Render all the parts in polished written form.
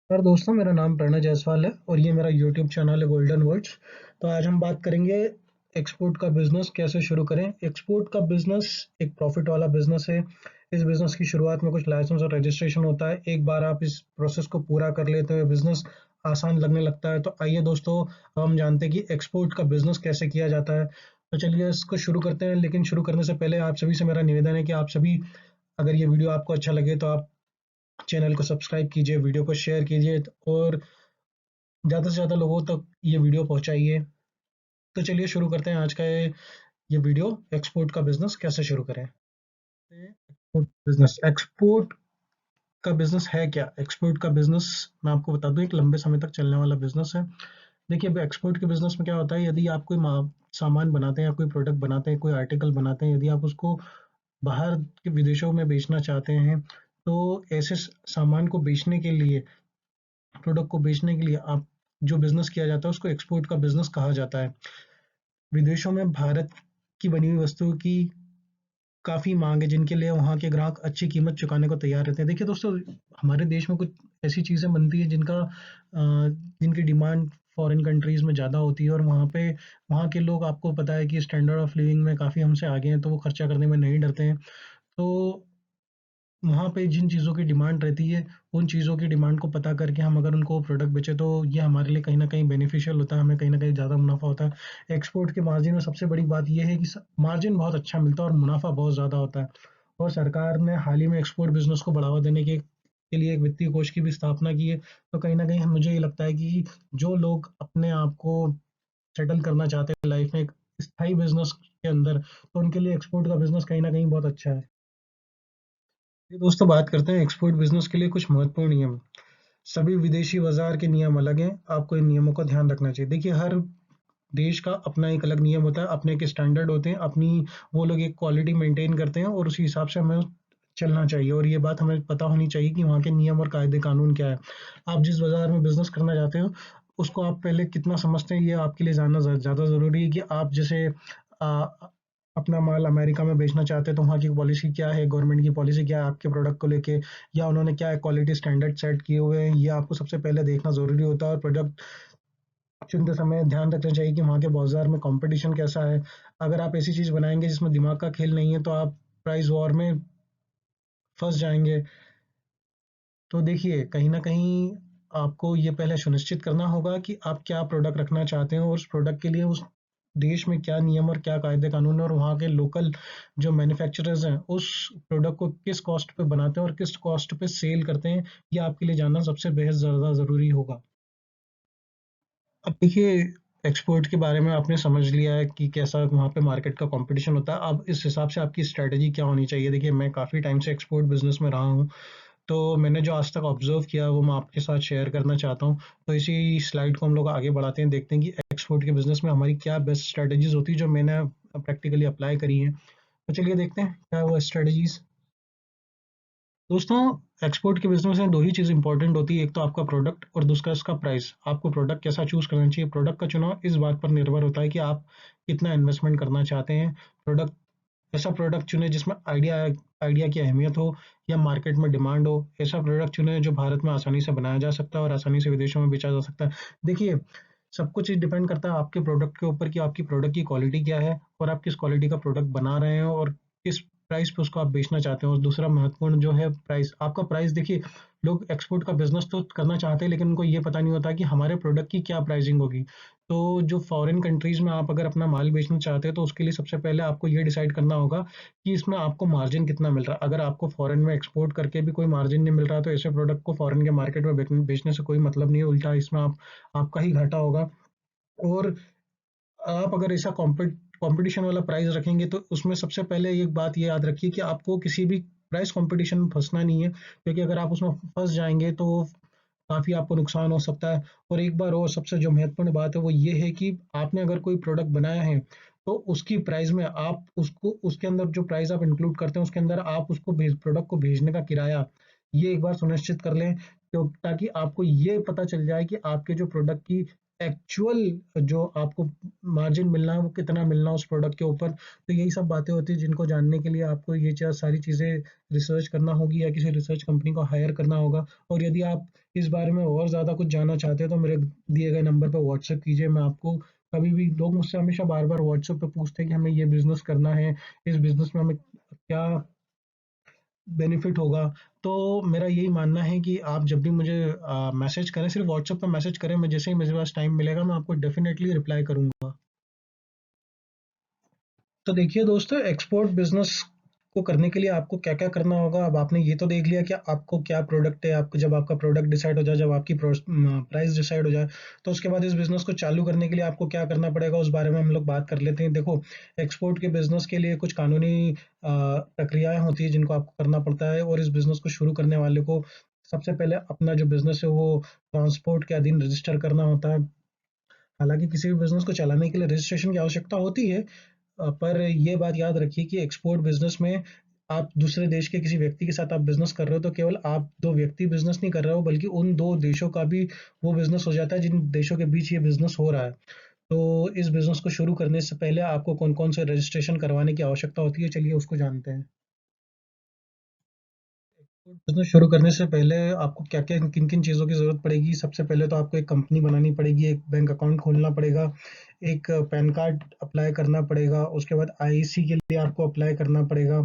और दोस्तों, मेरा नाम प्रणय जायसवाल है और ये मेरा यूट्यूब चैनल है गोल्डन वर्ड्स। तो आज हम बात करेंगे एक्सपोर्ट का बिजनेस कैसे शुरू करें। एक्सपोर्ट का बिजनेस एक प्रॉफिट वाला बिजनेस है। इस बिजनेस की शुरुआत में कुछ लाइसेंस और रजिस्ट्रेशन होता है। एक बार आप इस प्रोसेस को पूरा कर लेते हैं बिजनेस आसान लगने लगता है। तो आइए दोस्तों, अब हम जानते हैं कि एक्सपोर्ट का बिजनेस कैसे किया जाता है। तो चलिए इसको शुरू करते हैं, लेकिन शुरू करने से पहले आप सभी से मेरा निवेदन है कि आप सभी, अगर ये वीडियो आपको अच्छा लगे तो आप चैनल को सब्सक्राइब कीजिए, वीडियो को शेयर कीजिए और ज़्यादा से ज़्यादा लोगों तक ये वीडियो पहुँचाइए। तो चलिए शुरू करते हैं आज का ये वीडियो, एक्सपोर्ट का बिज़नेस कैसे शुरू करें। एक्सपोर्ट का बिज़नेस है क्या? एक्सपोर्ट का बिज़नेस मैं आपको बता दूँ, एक लंबे समय तक चलने वाला बिज़नेस है। देखिए, अब एक्सपोर्ट के बिज़नेस में क्या होता है, यदि आप कोई सामान बनाते हैं या कोई प्रोडक्ट बनाते हैं, कोई आर्टिकल बनाते हैं, यदि आप उसको बाहर के विदेशों में बेचना चाहते हैं, तो ऐसे सामान को बेचने के लिए, प्रोडक्ट को बेचने के लिए आप जो बिज़नेस किया जाता है उसको एक्सपोर्ट का बिज़नेस कहा जाता है। विदेशों में भारत की बनी हुई वस्तुओं की काफ़ी माँग है, जिनके लिए वहाँ के ग्राहक अच्छी कीमत चुकाने को तैयार रहते हैं। देखिए दोस्तों, हमारे देश में कुछ ऐसी चीज़ें बनती हैं जिनकी डिमांड फॉरेन कंट्रीज़ में ज़्यादा होती है और वहाँ के लोग, आपको पता है कि स्टैंडर्ड ऑफ लिविंग में काफ़ी हमसे आगे हैं, तो वो खर्चा करने में नहीं डरते हैं। तो वहाँ पे जिन चीज़ों की डिमांड रहती है, उन चीज़ों की डिमांड को पता करके हम अगर उनको प्रोडक्ट बेचें, तो ये हमारे लिए कहीं न कहीं बेनिफिशियल होता है, हमें कहीं न कहीं ज़्यादा मुनाफ़ा होता है। एक्सपोर्ट के मार्जिन में सबसे बड़ी बात ये है कि मार्जिन बहुत अच्छा मिलता है और मुनाफ़ा बहुत ज़्यादा होता है। और सरकार ने हाल ही में एक्सपोर्ट बिज़नेस को बढ़ावा देने के लिए एक वित्तीय कोष की भी स्थापना की है। तो कहीं न कहीं मुझे ये लगता है कि जो लोग अपने आप को सेटल करना चाहते हैं लाइफ़ में एक स्थायी बिज़नेस के अंदर, तो उनके लिए एक्सपोर्ट का बिज़नेस कहीं न कहीं बहुत अच्छा है। ये दोस्तों, बात करते हैं एक्सपोर्ट बिजनेस के लिए कुछ महत्वपूर्ण नियम। सभी विदेशी बाजार के नियम अलग हैं, आपको इन नियमों का ध्यान रखना चाहिए। देखिए, हर देश का अपना एक अलग नियम होता है, अपने एक स्टैंडर्ड होते हैं, अपनी वो लोग एक क्वालिटी मेंटेन करते हैं और उसी हिसाब से हमें चलना चाहिए और ये बात हमें पता होनी चाहिए कि वहाँ के नियम और कायदे कानून क्या है। आप जिस बाजार में बिजनेस करना चाहते हो, उसको आप पहले कितना समझते हैं, ये आपके लिए जानना ज़्यादा ज़रूरी है। कि आप जैसे अपना माल अमेरिका में बेचना चाहते हैं, तो वहाँ की पॉलिसी क्या है, गवर्नमेंट की पॉलिसी क्या है आपके प्रोडक्ट को लेके, या उन्होंने क्या क्वालिटी स्टैंडर्ड सेट किए हुए हैं, ये आपको सबसे पहले देखना ज़रूरी होता है। और प्रोडक्ट चुनते समय ध्यान रखना चाहिए कि वहाँ के बाजार में कंपटीशन कैसा है। अगर आप ऐसी चीज़ बनाएँगे जिसमें दिमाग का खेल नहीं है, तो आप प्राइस वॉर में फँस जाएँगे। तो देखिए, कहीं न कहीं आपको ये पहले सुनिश्चित करना होगा कि आप क्या प्रोडक्ट रखना चाहते हो और उस प्रोडक्ट के लिए उस देश में क्या नियम और क्या कायदे कानून है और वहाँ के लोकल जो मैन्युफैक्चरर्स हैं, उस प्रोडक्ट को किस कॉस्ट पे बनाते हैं और किस कॉस्ट पे सेल करते हैं, ये आपके लिए जानना सबसे बेहद ज़्यादा ज़रूरी होगा। अब देखिए, एक्सपोर्ट के बारे में आपने समझ लिया है कि कैसा वहाँ पे मार्केट का कंपटीशन होता है। अब इस हिसाब से आपकी स्ट्रैटेजी क्या होनी चाहिए। देखिए, मैं काफ़ी टाइम से एक्सपोर्ट बिज़नेस में रहा हूँ, तो मैंने जो आज तक ऑब्ज़र्व किया वो मैं आपके साथ शेयर करना चाहता हूँ। तो इसी स्लाइड को हम लोग आगे बढ़ाते हैं, देखते हैं कि एक्सपोर्ट के बिज़नेस में हमारी क्या बेस्ट स्ट्रैटेजीज़ होती है जो मैंने प्रैक्टिकली अप्लाई करी हैं। तो चलिए देखते हैं क्या है वो स्ट्रैटेजीज़। दोस्तों, एक्सपोर्ट के बिज़नेस में 2 ही चीज़ इम्पोर्टेंट होती है, एक तो आपका प्रोडक्ट और दूसरा इसका प्राइस। आपको प्रोडक्ट कैसा चूज़ करना चाहिए, प्रोडक्ट का चुनाव इस बात पर निर्भर होता है कि आप कितना इन्वेस्टमेंट करना चाहते हैं। प्रोडक्ट ऐसा प्रोडक्ट चुनें जिसमें आइडिया की अहमियत हो या मार्केट में डिमांड हो। ऐसा प्रोडक्ट चुनें जो भारत में आसानी से बनाया जा सकता है और आसानी से विदेशों में बेचा जा सकता है। देखिए, सब कुछ डिपेंड करता है आपके प्रोडक्ट के ऊपर कि आपकी प्रोडक्ट की क्वालिटी क्या है और आप किस क्वालिटी का प्रोडक्ट बना रहे हैं और किस प्राइस पे उसको आप बेचना चाहते हैं। और दूसरा महत्वपूर्ण जो है प्राइस, आपका प्राइस। देखिए, लोग एक्सपोर्ट का बिजनेस तो करना चाहते हैं, लेकिन उनको ये पता नहीं होता कि हमारे प्रोडक्ट की क्या प्राइसिंग होगी। तो जो फॉरेन कंट्रीज में आप अगर अपना माल बेचना चाहते हैं, तो उसके लिए सबसे पहले आपको ये डिसाइड करना होगा कि इसमें आपको मार्जिन कितना मिल रहा है। अगर आपको फॉरेन में एक्सपोर्ट करके भी कोई मार्जिन नहीं मिल रहा, तो ऐसे प्रोडक्ट को फॉरेन के मार्केट में बेचने से कोई मतलब नहीं है, उल्टा इसमें आपका ही घाटा होगा। और आप अगर ऐसा कंपटीशन वाला प्राइस रखेंगे, तो उसमें सबसे पहले एक बात ये याद रखिए कि आपको किसी भी प्राइस कंपटीशन में फंसना नहीं है, क्योंकि अगर आप उसमें फंस जाएंगे तो काफ़ी आपको नुकसान हो सकता है। और एक बार और सबसे जो महत्वपूर्ण बात है वो ये है कि आपने अगर कोई प्रोडक्ट बनाया है, तो उसकी प्राइस में आप उसको, उसके अंदर जो प्राइस आप इंक्लूड करते हैं उसके अंदर आप उसको प्रोडक्ट को भेजने का किराया, ये एक बार सुनिश्चित कर लें। तो ताकि आपको ये पता चल जाए कि आपके जो प्रोडक्ट की एक्चुअल जो आपको मार्जिन मिलना है वो कितना मिलना है उस प्रोडक्ट के ऊपर। तो यही सब बातें होती हैं जिनको जानने के लिए आपको ये सारी चीज़ें रिसर्च करना होगी या किसी रिसर्च कंपनी को हायर करना होगा। और यदि आप इस बारे में और ज़्यादा कुछ जानना चाहते हैं तो मेरे दिए गए नंबर पर व्हाट्सएप कीजिए। मैं आपको कभी भी, लोग मुझसे हमेशा बार बार व्हाट्सएप पे पूछते हैं कि हमें ये बिजनेस करना है, इस बिजनेस में हमें क्या बेनिफिट होगा। तो मेरा यही मानना है कि आप जब भी मुझे मैसेज करें, सिर्फ व्हाट्सएप पे मैसेज करें, मैं जैसे ही मेरे पास टाइम मिलेगा मैं आपको डेफिनेटली रिप्लाई करूंगा। तो देखिए दोस्तों, एक्सपोर्ट बिजनेस को करने के लिए आपको क्या क्या करना होगा। अब आपने ये तो देख लिया कि आपको क्या प्रोडक्ट है, आपको जब आपका प्रोडक्ट डिसाइड हो जाए, जब आपकी प्राइस डिसाइड हो जाए, तो उसके बाद इस बिजनेस को चालू करने के लिए आपको क्या करना पड़ेगा उस बारे में हम लोग बात कर लेते हैं। देखो, एक्सपोर्ट के बिजनेस के लिए कुछ कानूनी प्रक्रियाएं होती है जिनको आपको करना पड़ता है। और इस बिजनेस को शुरू करने वाले को सबसे पहले अपना जो बिजनेस है वो ट्रांसपोर्ट के अधीन रजिस्टर करना होता है। हालांकि किसी भी बिजनेस को चलाने के लिए रजिस्ट्रेशन की आवश्यकता होती है, पर ये बात याद रखिए कि एक्सपोर्ट बिजनेस में आप दूसरे देश के किसी व्यक्ति के साथ आप बिजनेस कर रहे हो तो केवल आप दो व्यक्ति बिजनेस नहीं कर रहे हो, बल्कि उन दो देशों का भी वो बिजनेस हो जाता है जिन देशों के बीच ये बिजनेस हो रहा है। तो इस बिजनेस को शुरू करने से पहले आपको कौन कौन से रजिस्ट्रेशन करवाने की आवश्यकता होती है, चलिए उसको जानते हैं। बिजनेस शुरू करने से पहले आपको क्या क्या किन किन चीज़ों की ज़रूरत पड़ेगी। सबसे पहले तो आपको एक कंपनी बनानी पड़ेगी, एक बैंक अकाउंट खोलना पड़ेगा, एक पैन कार्ड अप्लाई करना पड़ेगा, उसके बाद आईसी के लिए आपको अप्लाई करना पड़ेगा,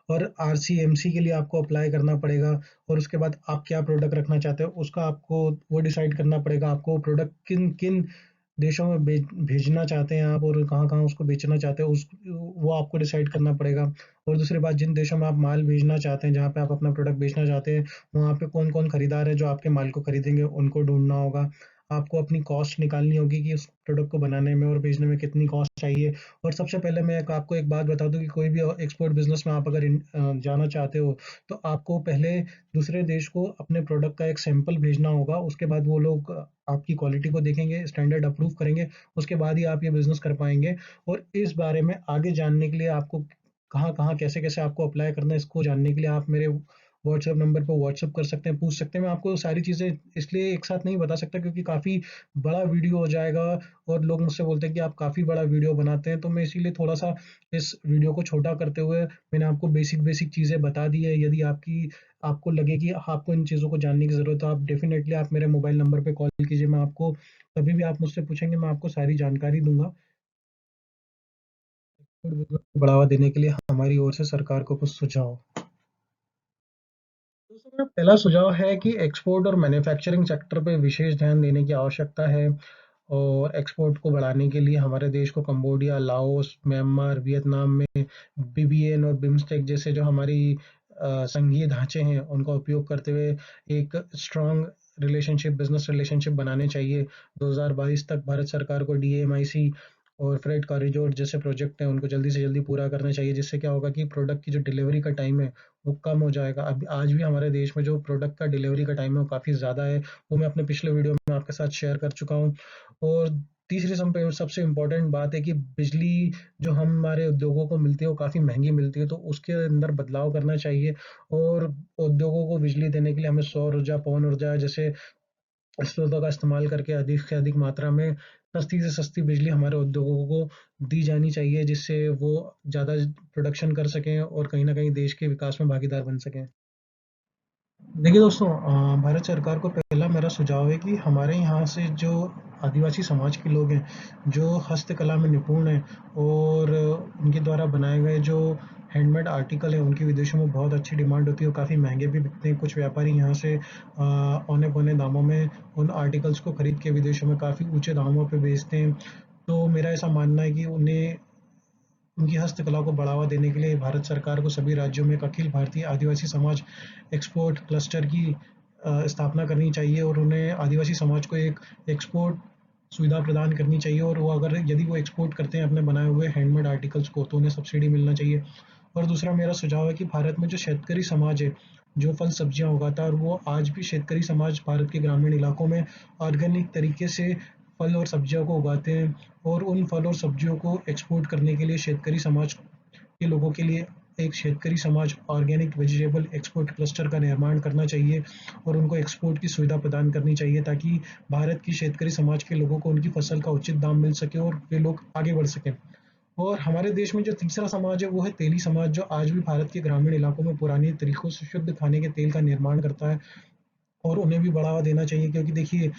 और आरसीएमसी के लिए आपको अप्लाई करना पड़ेगा। और उसके बाद आप क्या प्रोडक्ट रखना चाहते हो उसका आपको वो डिसाइड करना पड़ेगा। आपको प्रोडक्ट किन किन देशों में भेजना चाहते हैं आप, और कहाँ कहाँ उसको बेचना चाहते हो उस वो आपको डिसाइड करना पड़ेगा। और दूसरी बात, जिन देशों में आप माल भेजना चाहते हैं, जहाँ पे आप अपना प्रोडक्ट बेचना चाहते हैं, वहाँ पे कौन कौन खरीदार है जो आपके माल को खरीदेंगे, उनको ढूंढना होगा। आपको अपनी कॉस्ट निकालनी होगी कि उस प्रोडक्ट को बनाने में और बेचने में कितनी कॉस्ट चाहिए। और सबसे पहले मैं आपको एक बात बता दूं कि कोई भी एक्सपोर्ट बिजनेस में आप अगर जाना चाहते हो तो आपको पहले दूसरे देश को अपने प्रोडक्ट का एक सैंपल भेजना होगा। उसके बाद वो लोग आपकी क्वालिटी को देखेंगे, स्टैंडर्ड अप्रूव करेंगे, उसके बाद ही आप ये बिजनेस कर पाएंगे। और इस बारे में आगे जानने के लिए आपको कहाँ कहाँ कैसे कैसे आपको अप्लाई करना है, इसको जानने के लिए आप मेरे व्हाट्सएप नंबर पर व्हाट्सएप कर सकते हैं, पूछ सकते हैं। मैं आपको सारी चीज़ें इसलिए एक साथ नहीं बता सकता क्योंकि काफ़ी बड़ा वीडियो हो जाएगा, और लोग मुझसे बोलते हैं कि आप काफ़ी बड़ा वीडियो बनाते हैं, तो मैं इसीलिए थोड़ा सा इस वीडियो को छोटा करते हुए मैंने आपको बेसिक बेसिक चीज़ें बता दी है। यदि आपको लगे कि आपको इन चीज़ों को जानने की ज़रूरत है, आप डेफिनेटली आप मेरे मोबाइल नंबर पे कॉल कीजिए। मैं आपको कभी भी आप मुझसे पूछेंगे, मैं आपको सारी जानकारी दूंगा। और बिजनेस को बढ़ावा देने के लिए हमारी ओर से सरकार को कुछ सुझाव। दोस्तों, मेरा पहला सुझाव है कि एक्सपोर्ट और मैन्युफैक्चरिंग सेक्टर पे विशेष ध्यान देने की आवश्यकता है। और एक्सपोर्ट को बढ़ाने के लिए हमारे देश को कंबोडिया, लाओस, म्यांमार, वियतनाम में बीबीएन और बिम्स्टेक जैसे जो हमारी संघीय ढांचे हैं उनका उपयोग करते हुए एक स्ट्रॉन्ग रिलेशनशिप, बिजनेस रिलेशनशिप बनाने चाहिए। 2022 तक भारत सरकार को डीएमआईसी और फ्रेट कॉरिडोर जैसे प्रोजेक्ट हैं उनको जल्दी से जल्दी पूरा करना चाहिए, जिससे क्या होगा कि प्रोडक्ट की जो डिलीवरी का टाइम है वो कम हो जाएगा। अब आज भी हमारे देश में जो प्रोडक्ट का डिलीवरी का टाइम है वो काफ़ी ज़्यादा है, वो मैं अपने पिछले वीडियो में आपके साथ शेयर कर चुका हूँ। और तीसरी सबसे इम्पोर्टेंट बात है कि बिजली जो हमारे उद्योगों को मिलती है वो काफ़ी महंगी मिलती है, तो उसके अंदर बदलाव करना चाहिए। और उद्योगों को बिजली देने के लिए हमें सौर ऊर्जा, पवन ऊर्जा जैसे स्रोतों का इस्तेमाल करके अधिक से अधिक मात्रा में सस्ती से सस्ती बिजली हमारे उद्योगों को दी जानी चाहिए, जिससे वो ज़्यादा प्रोडक्शन कर सकें और कहीं ना कहीं देश के विकास में भागीदार बन सकें। देखिए दोस्तों, भारत सरकार को पहला मेरा सुझाव है कि हमारे यहाँ से जो आदिवासी समाज के लोग हैं, जो हस्तकला में निपुण हैं, और उनके द्वारा बनाए गए जो हैंडमेड आर्टिकल हैं उनकी विदेशों में बहुत अच्छी डिमांड होती है और काफ़ी महंगे भी बिकते हैं। कुछ व्यापारी यहाँ से औने पौने दामों में उन आर्टिकल्स को खरीद के विदेशों में काफ़ी ऊंचे दामों पर बेचते हैं। तो मेरा ऐसा मानना है कि उन्हें उनकी हस्तकला को बढ़ावा देने के लिए भारत सरकार को सभी राज्यों में एक अखिल भारतीय आदिवासी समाज एक्सपोर्ट क्लस्टर की स्थापना करनी चाहिए, और उन्हें आदिवासी समाज को एक एक्सपोर्ट सुविधा प्रदान करनी चाहिए। और वो अगर यदि वो एक्सपोर्ट करते हैं अपने बनाए हुए हैंडमेड आर्टिकल्स को, तो उन्हें सब्सिडी मिलना चाहिए। और दूसरा मेरा सुझाव है कि भारत में जो शेतकरी समाज है, जो फल सब्जियां उगाता है, और वो आज भी शेतकरी समाज भारत के ग्रामीण इलाकों में ऑर्गेनिक तरीके से फल और सब्जियों को उगाते हैं, और उन फल और सब्जियों को एक्सपोर्ट करने के लिए शेतकरी समाज के लोगों के लिए एक शेतकरी समाज ऑर्गेनिक वेजिटेबल एक्सपोर्ट क्लस्टर का निर्माण करना चाहिए और उनको एक्सपोर्ट की सुविधा प्रदान करनी चाहिए ताकि भारत की शेतकरी समाज के लोगों को उनकी फसल का उचित दाम मिल सके और वे लोग आगे बढ़ सकें। और हमारे देश में जो तीसरा समाज है वो है तेली समाज, जो आज भी भारत के ग्रामीण इलाकों में पुराने तरीकों से शुद्ध खाने के तेल का निर्माण करता है और उन्हें भी बढ़ावा देना चाहिए, क्योंकि देखिए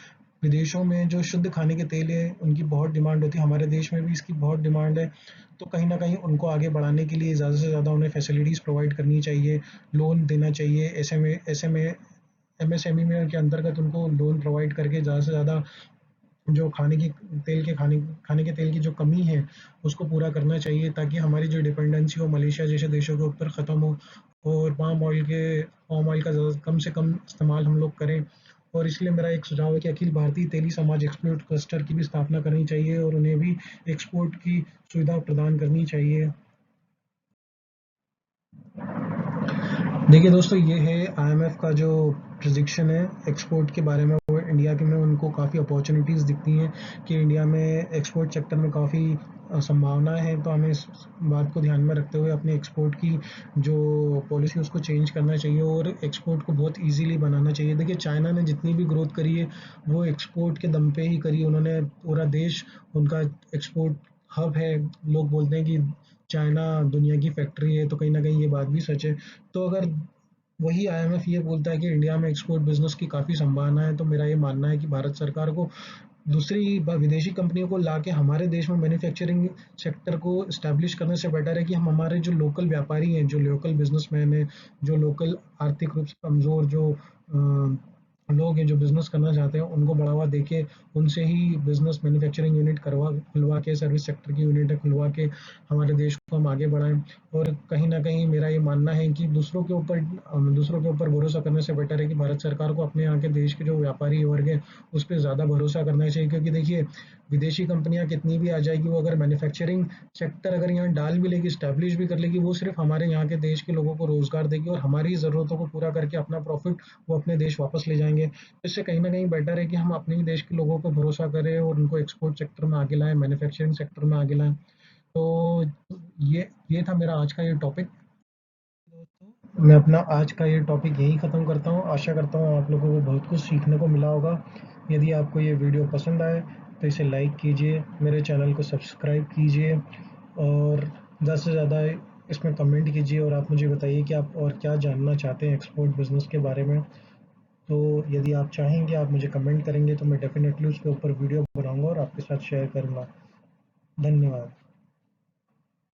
विदेशों में जो शुद्ध खाने के तेल है उनकी बहुत डिमांड होती है, हमारे देश में भी इसकी बहुत डिमांड है। तो कहीं ना कहीं उनको आगे बढ़ाने के लिए ज़्यादा से ज़्यादा उन्हें फैसिलिटीज़ प्रोवाइड करनी चाहिए, लोन देना चाहिए, एमएसएमई में के अंतर्गत उनको लोन प्रोवाइड करके ज़्यादा से ज़्यादा जो खाने के तेल की जो कमी है उसको पूरा करना चाहिए, ताकि हमारी जो डिपेंडेंसी हो मलेशिया जैसे देशों के ऊपर ख़त्म हो और पाम ऑयल का कम से कम इस्तेमाल हम लोग करें। और इसलिए मेरा एक सुझाव है कि अखिल भारतीय तेली समाज एक्सपोर्ट क्लस्टर की भी स्थापना करनी चाहिए और उन्हें भी एक्सपोर्ट की सुविधा प्रदान करनी चाहिए। देखिए दोस्तों, ये है आईएमएफ का जो प्रिडिक्शन है एक्सपोर्ट के बारे में, वो इंडिया के में उनको काफ़ी अपॉर्चुनिटीज़ दिखती हैं कि इंडिया में एक्सपोर्ट सेक्टर में काफ़ी संभावनाएं हैं। तो हमें इस बात को ध्यान में रखते हुए अपनी एक्सपोर्ट की जो पॉलिसी उसको चेंज करना चाहिए और एक्सपोर्ट को बहुत इजीली बनाना चाहिए। देखिए चाइना ने जितनी भी ग्रोथ करी है वो एक्सपोर्ट के दम पे ही करी है, उन्होंने पूरा देश उनका एक्सपोर्ट हब है। लोग बोलते हैं कि चाइना दुनिया की फैक्ट्री है, तो कहीं ना कहीं ये बात भी सच है। तो अगर वही आईएमएफ ये बोलता है कि इंडिया में एक्सपोर्ट बिजनेस की काफ़ी संभावना है, तो मेरा ये मानना है कि भारत सरकार को दूसरी विदेशी कंपनियों को लाके हमारे देश में मैन्युफैक्चरिंग सेक्टर को इस्टेब्लिश करने से बेटर है कि हम हमारे जो लोकल व्यापारी हैं, जो लोकल बिजनेसमैन हैं, जो लोकल आर्थिक रूप से कमज़ोर जो लोग हैं जो बिजनेस करना चाहते हैं उनको बढ़ावा देके उनसे ही बिजनेस मैन्युफैक्चरिंग यूनिट खुलवा के सर्विस सेक्टर की यूनिट खुलवा के हमारे देश को हम आगे बढ़ाएं। और कहीं ना कहीं मेरा ये मानना है कि दूसरों के ऊपर भरोसा करने से बेटर है कि भारत सरकार को अपने यहाँ के देश के जो व्यापारी वर्ग है उस पर ज़्यादा भरोसा करना चाहिए, क्योंकि देखिए विदेशी कंपनियां कितनी भी आ जाएगी, वो अगर मैन्युफैक्चरिंग सेक्टर अगर यहाँ डाल भी लेगी, स्टैब्लिश भी कर लेगी, वो सिर्फ हमारे यहाँ के देश के लोगों को रोजगार देगी और हमारी ज़रूरतों को पूरा करके अपना प्रॉफिट वो अपने देश वापस ले जाएंगे। इससे कहीं ना कहीं बेटर है कि हम अपने ही देश के लोगों पर भरोसा करें और उनको एक्सपोर्ट सेक्टर में आगे लाएं, मैन्युफैक्चरिंग सेक्टर में आगे लाएं। तो ये था मेरा आज का ये टॉपिक। दोस्तों मैं अपना आज का ये टॉपिक यहीं ख़त्म करता हूँ। आशा करता हूँ आप लोगों को बहुत कुछ सीखने को मिला होगा। यदि आपको ये वीडियो पसंद आए तो इसे लाइक कीजिए, मेरे चैनल को सब्सक्राइब कीजिए और ज़्यादा से ज़्यादा इसमें कमेंट कीजिए और आप मुझे बताइए कि आप और क्या जानना चाहते हैं एक्सपोर्ट बिजनेस के बारे में। तो यदि आप चाहेंगे आप मुझे कमेंट करेंगे तो मैं डेफिनेटली उसके ऊपर वीडियो बनाऊंगा और आपके साथ शेयर करूंगा। धन्यवाद।